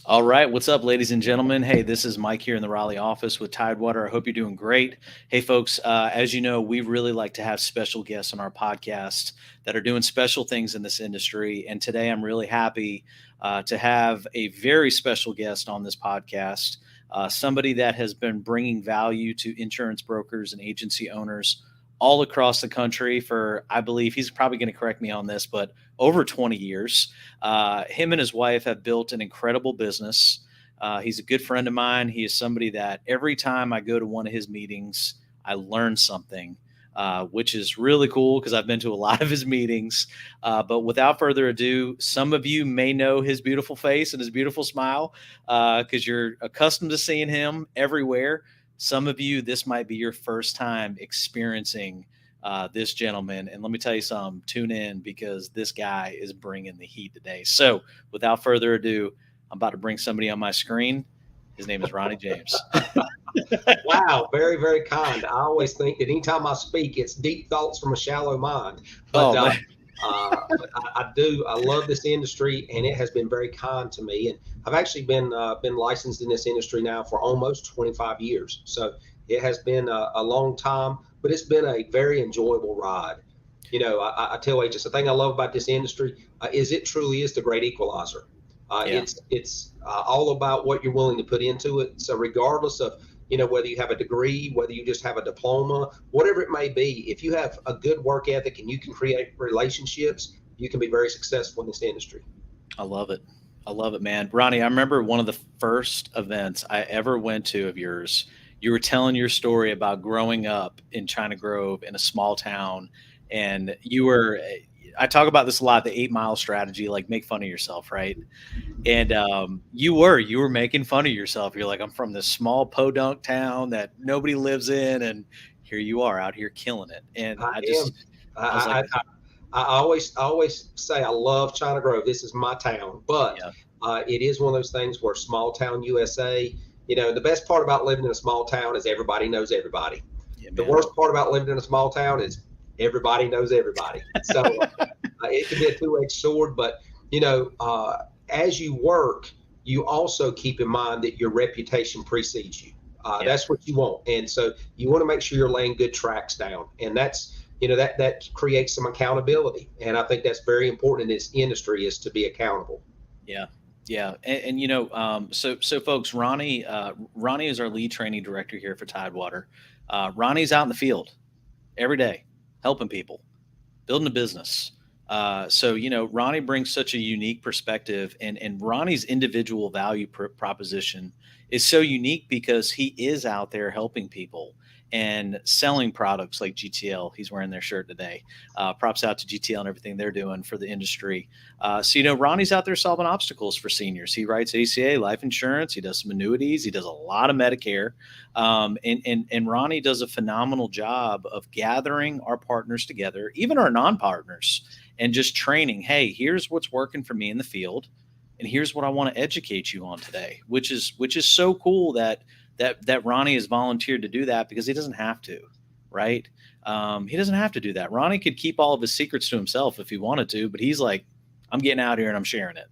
All right, what's up, ladies and gentlemen? Hey, this is Mike here in the Raleigh office with Tidewater. I hope you're doing great. Hey, folks, as you know, we really like to have special guests on our podcast that are doing special things in this industry. And today I'm really happy to have a very special guest on this podcast, somebody that has been bringing value to insurance brokers and agency owners all across the country for, I believe, he's probably going to correct me on this, but over 20 years. Him and his wife have built an incredible business. He's a good friend of mine. He is somebody that every time I go to one of his meetings, I learn something, which is really cool because I've been to a lot of his meetings. But without further ado, some of you may know his beautiful face and his beautiful smile because you're accustomed to seeing him everywhere. Some of you, this might be your first time experiencing this gentleman. And let me tell you something, tune in because this guy is bringing the heat today. So without further ado, I'm about to bring somebody on my screen. His name is Ronnie James. Wow, very, very kind. I always think that anytime I speak, it's deep thoughts from a shallow mind. But, Oh, uh, man. I love this industry, and it has been very kind to me. And I've actually been licensed in this industry now for almost 25 years. So it has been a long time, but it's been a very enjoyable ride. I tell agents the thing I love about this industry is it truly is the great equalizer. Yeah. It's all about what you're willing to put into it. So regardless of whether you have a degree, whether you just have a diploma, whatever it may be, if you have a good work ethic and you can create relationships, you can be very successful in this industry. I love it. I love it, man. Ronnie, I remember one of the first events I ever went to of yours. You were telling your story about growing up in China Grove in a small town. And I talk about this a lot, the 8 Mile strategy, like make fun of yourself, right? And you were making fun of yourself. You're like, I'm from this small podunk town that nobody lives in. And here you are out here killing it. And I am. I was like, I always say I love China Grove. This is my town, but yeah, it is one of those things where small town USA. The best part about living in a small town is everybody knows everybody. yeah, The man. worst part about living in a small town is everybody knows everybody. So it can be a two-edged sword. But as you work, you also keep in mind that your reputation precedes you. Yeah. That's what you want, and so you want to make sure you're laying good tracks down, and that creates some accountability. And I think that's very important in this industry is to be accountable. Yeah, yeah, and so folks, Ronnie is our lead training director here for Tidewater. Ronnie's out in the field every day, helping people, building a business. Ronnie brings such a unique perspective, and Ronnie's individual value proposition is so unique because he is out there helping people and selling products like GTL. He's wearing their shirt today. Props out to GTL and everything they're doing for the industry. Ronnie's out there solving obstacles for seniors. He writes ACA life insurance. He does some annuities. He does a lot of Medicare. And Ronnie does a phenomenal job of gathering our partners together, even our non-partners, and just training. Hey, here's what's working for me in the field, and here's what I want to educate you on today. Which is so cool that Ronnie has volunteered to do that because he doesn't have to, right? He doesn't have to do that. Ronnie could keep all of his secrets to himself if he wanted to, but he's like, I'm getting out here and I'm sharing it,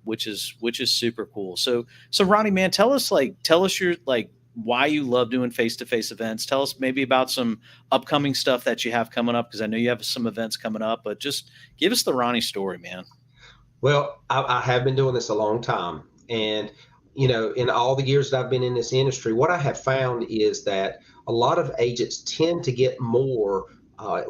which is super cool. So Ronnie, man, tell us your why you love doing face-to-face events. Tell us maybe about some upcoming stuff that you have coming up because I know you have some events coming up, but just give us the Ronnie story, man. Well, I have been doing this a long time. And, in all the years that I've been in this industry, what I have found is that a lot of agents tend to get more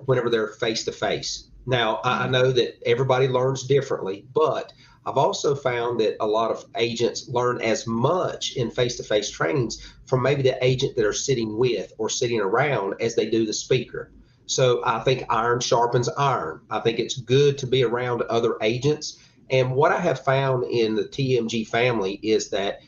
whenever they're face to face. Now, I Mm, know that everybody learns differently, but I've also found that a lot of agents learn as much in face to face trainings from maybe the agent that are sitting with or sitting around as they do the speaker. So I think iron sharpens iron. I think it's good to be around other agents. And what I have found in the TMG family is that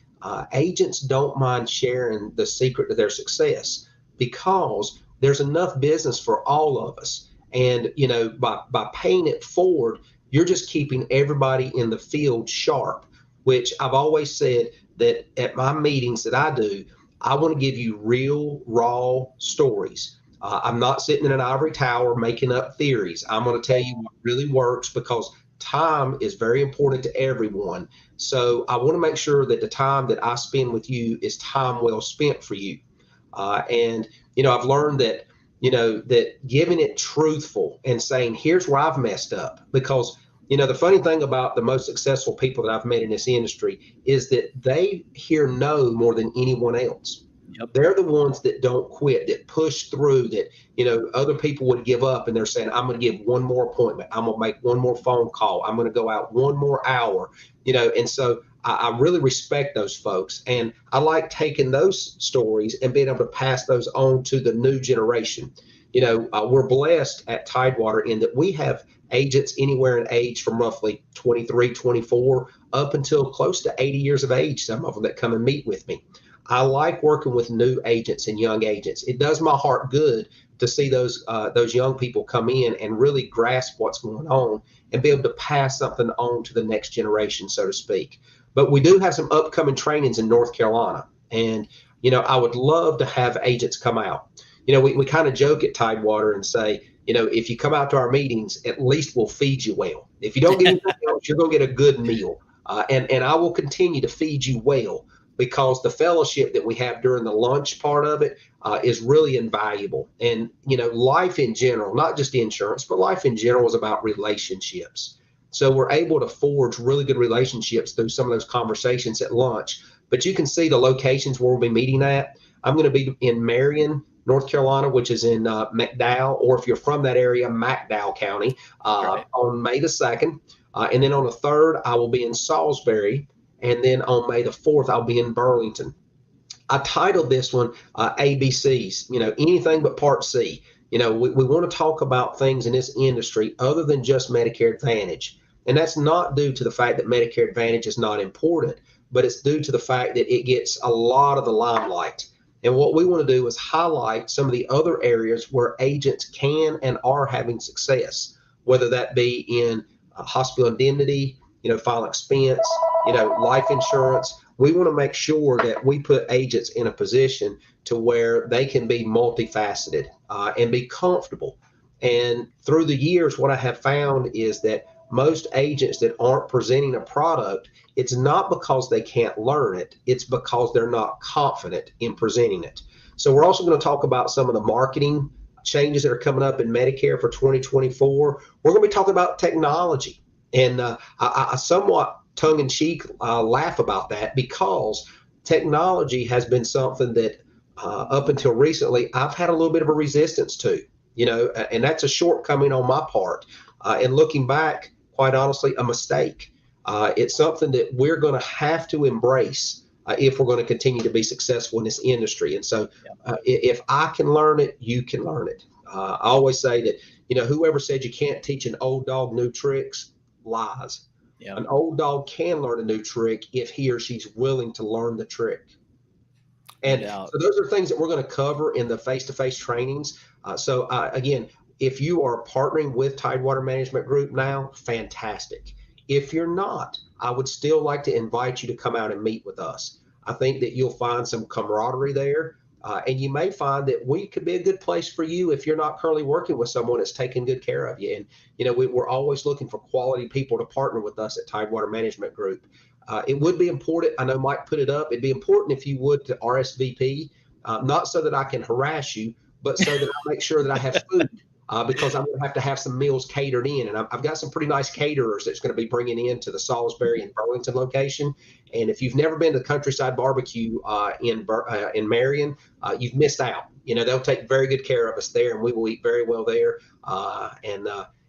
agents don't mind sharing the secret to their success because there's enough business for all of us. And, by paying it forward, you're just keeping everybody in the field sharp, which I've always said that at my meetings that I do, I want to give you real, raw stories. I'm not sitting in an ivory tower making up theories. I'm going to tell you what really works because time is very important to everyone. So I want to make sure that the time that I spend with you is time well spent for you. And, I've learned that, that giving it truthful and saying, here's where I've messed up. Because, the funny thing about the most successful people that I've met in this industry is that they hear no more than anyone else. Yep. They're the ones that don't quit, that push through, that, other people would give up, and they're saying, I'm going to give one more appointment. I'm going to make one more phone call. I'm going to go out one more hour, and so I really respect those folks. And I like taking those stories and being able to pass those on to the new generation. We're blessed at Tidewater in that we have agents anywhere in age from roughly 23, 24 up until close to 80 years of age, some of them that come and meet with me. I like working with new agents and young agents. It does my heart good to see those young people come in and really grasp what's going on and be able to pass something on to the next generation, so to speak. But we do have some upcoming trainings in North Carolina, and I would love to have agents come out. We kind of joke at Tidewater and say, if you come out to our meetings, at least we'll feed you well. If you don't get anything else, you're going to get a good meal, and I will continue to feed you well, because the fellowship that we have during the lunch part of it is really invaluable. And, life in general, not just insurance, but life in general is about relationships. So we're able to forge really good relationships through some of those conversations at lunch. But you can see the locations where we'll be meeting at. I'm going to be in Marion, North Carolina, which is in McDowell, or if you're from that area, McDowell County, Right. on May the 2nd. And then on the 3rd, I will be in Salisbury. And then on May the 4th, I'll be in Burlington. I titled this one ABCs, anything but Part C. We want to talk about things in this industry other than just Medicare Advantage. And that's not due to the fact that Medicare Advantage is not important, but it's due to the fact that it gets a lot of the limelight. And what we want to do is highlight some of the other areas where agents can and are having success, whether that be in hospital indemnity, final expense, life insurance. We want to make sure that we put agents in a position to where they can be multifaceted and be comfortable. And through the years, what I have found is that most agents that aren't presenting a product, it's not because they can't learn it, it's because they're not confident in presenting it. So we're also going to talk about some of the marketing changes that are coming up in Medicare for 2024. We're going to be talking about technology. And I somewhat tongue in cheek laugh about that, because technology has been something that up until recently I've had a little bit of a resistance to, and that's a shortcoming on my part. And looking back, quite honestly, a mistake. It's something that we're going to have to embrace if we're going to continue to be successful in this industry. And so if I can learn it, you can learn it. I always say that, whoever said you can't teach an old dog new tricks lies. Yep. An old dog can learn a new trick if he or she's willing to learn the trick. No And doubt. so those are things that we're going to cover in the face-to-face trainings. Again, if you are partnering with Tidewater Management Group now, fantastic. If you're not, I would still like to invite you to come out and meet with us. I think that you'll find some camaraderie there. And you may find that we could be a good place for you if you're not currently working with someone that's taking good care of you. And, we're always looking for quality people to partner with us at Tidewater Management Group. It would be important. I know Mike put it up. It'd be important if you would to RSVP, not so that I can harass you, but so that I make sure that I have food. Because I'm going to have some meals catered in. And I've got some pretty nice caterers that's going to be bringing in to the Salisbury and Burlington location. And if you've never been to Countryside Barbecue in Marion, you've missed out. They'll take very good care of us there, and we will eat very well there. And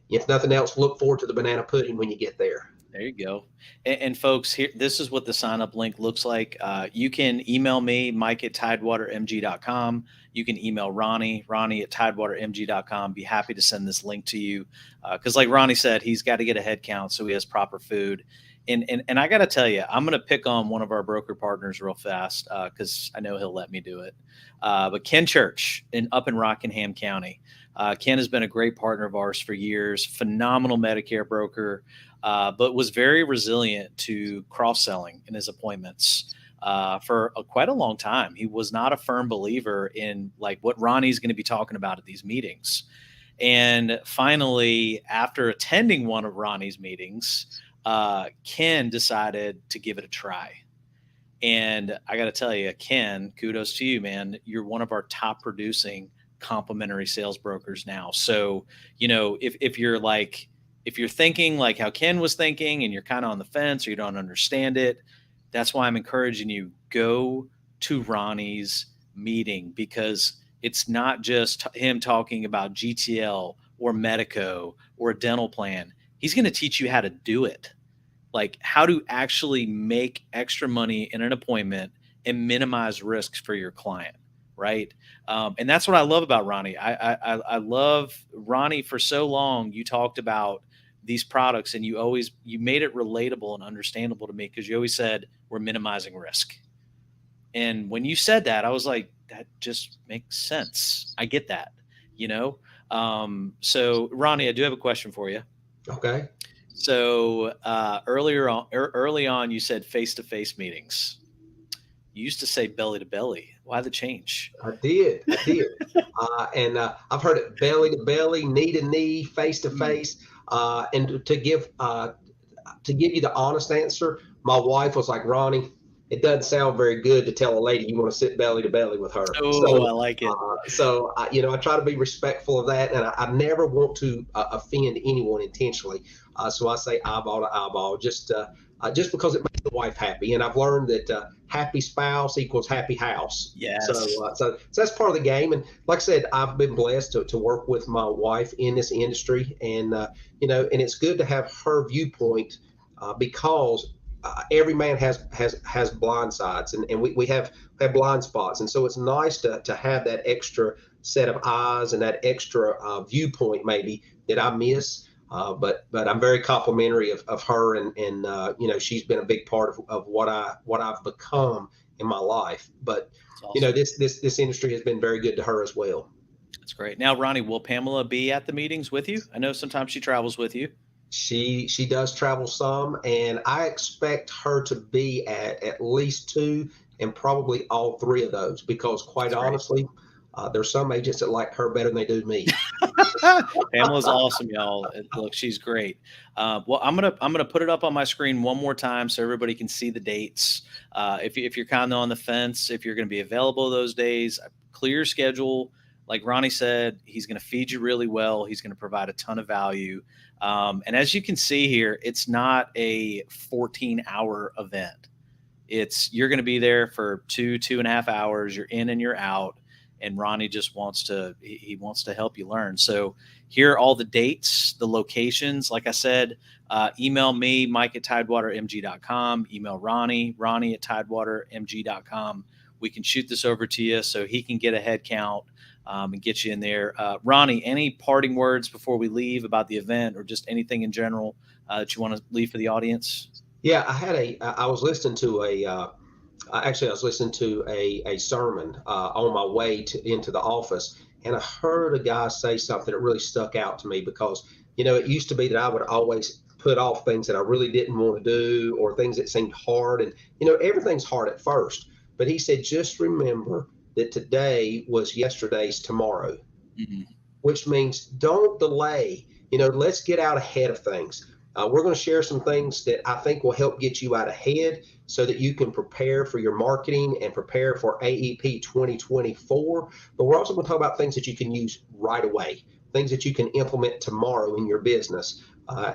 if nothing else, look forward to the banana pudding when you get there. There you go. And folks, here, this is what the sign up link looks like. You can email me, Mike at tidewatermg.com. You can email Ronnie at tidewatermg.com. Be happy to send this link to you. Because like Ronnie said, he's got to get a head count so he has proper food. And I got to tell you, I'm going to pick on one of our broker partners real fast because I know he'll let me do it. But Ken Church up in Rockingham County. Ken has been a great partner of ours for years, phenomenal Medicare broker, but was very resilient to cross-selling in his appointments for quite a long time. He was not a firm believer in like what Ronnie's going to be talking about at these meetings. And finally, after attending one of Ronnie's meetings, Ken decided to give it a try. And I got to tell you, Ken, kudos to you, man. You're one of our top producing complimentary sales brokers now. So, if you're like, if you're thinking like how Ken was thinking and you're kind of on the fence or you don't understand it, that's why I'm encouraging you, go to Ronnie's meeting, because it's not just him talking about GTL or Medico or a dental plan. He's going to teach you how to do it, like how to actually make extra money in an appointment and minimize risks for your client, right? And that's what I love about Ronnie. I love Ronnie. For so long you talked about these products and you made it relatable and understandable to me, because you always said we're minimizing risk. And when you said that, I was like, that just makes sense. I get that, you know? So Ronnie, I do have a question for you. Okay. So early on, you said face-to-face meetings. You used to say belly to belly. Why the change? I did. I did. And I've heard it belly to belly, knee to knee, face to Mm. face. And to give you the honest answer, my wife was like, Ronnie, it doesn't sound very good to tell a lady you want to sit belly to belly with her. Oh, I So, like it. I try to be respectful of that, and I never want to offend anyone intentionally. So I say eyeball to eyeball, just because it makes the wife happy. And I've learned that happy spouse equals happy house. Yes. So that's part of the game. And like I said, I've been blessed to work with my wife in this industry, and and it's good to have her viewpoint because every man has blind sides, and we have blind spots, and so it's nice to have that extra set of eyes and that extra viewpoint maybe that I miss. But I'm very complimentary of her, and she's been a big part of what I've become in my life. But It's awesome. this industry has been very good to her as well. That's great. Now, Ronnie, will Pamela be at the meetings with you? I know sometimes she travels with you. She does travel some, and I expect her to be at least two, and probably all three of those, because quite That's great. honestly, there's some agents that like her better than they do me. Pamela's awesome, y'all. Look, she's great. Well, I'm gonna put it up on my screen one more time so everybody can see the dates. If you're kind of on the fence, if you're going to be available those days, clear your schedule. Like Ronnie said, he's going to feed you really well. He's going to provide a ton of value. And as you can see here, it's not a 14-hour event. You're going to be there for 2.5 hours. You're in and you're out. And Ronnie just he wants to help you learn. So here are all the dates, the locations. Like I said, email me, Mike at tidewatermg.com. Email Ronnie at tidewatermg.com. We can shoot this over to you so he can get a head count and get you in there. Ronnie, any parting words before we leave about the event, or just anything in general that you want to leave for the audience? Yeah, I was listening to actually I was listening to a sermon on my way into the office, and I heard a guy say something that really stuck out to me, because it used to be that I would always put off things that I really didn't want to do, or things that seemed hard, and everything's hard at first. But he said, just remember that today was yesterday's tomorrow, Mhm. which means don't delay. Let's get out ahead of things. We're going to share some things that I think will help get you out ahead so that you can prepare for your marketing and prepare for AEP 2024. But we're also going to talk about things that you can use right away, things that you can implement tomorrow in your business.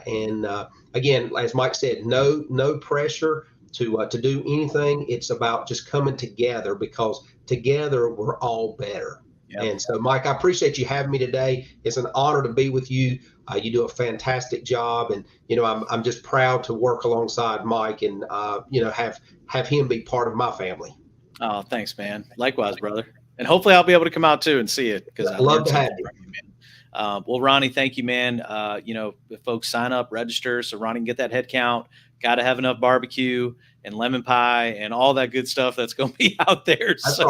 And again, as Mike said, no pressure to do anything. It's about just coming together, because together we're all better. Yep. And so, Mike, I appreciate you having me today. It's an honor to be with you. You do a fantastic job, and I'm just proud to work alongside Mike, and have him be part of my family. Oh, thanks, man. Likewise, brother. And hopefully I'll be able to come out too and see it, because I Love learned to have something you. from you, man. Well, Ronnie, thank you, man. If folks sign up, register so Ronnie can get that head count. Got to have enough barbecue and lemon pie and all that good stuff that's going to be out there. That's So,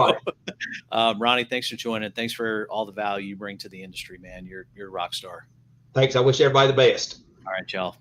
right. Ronnie, thanks for joining. Thanks for all the value you bring to the industry, man. You're a rock star. Thanks. I wish everybody the best. All right, y'all.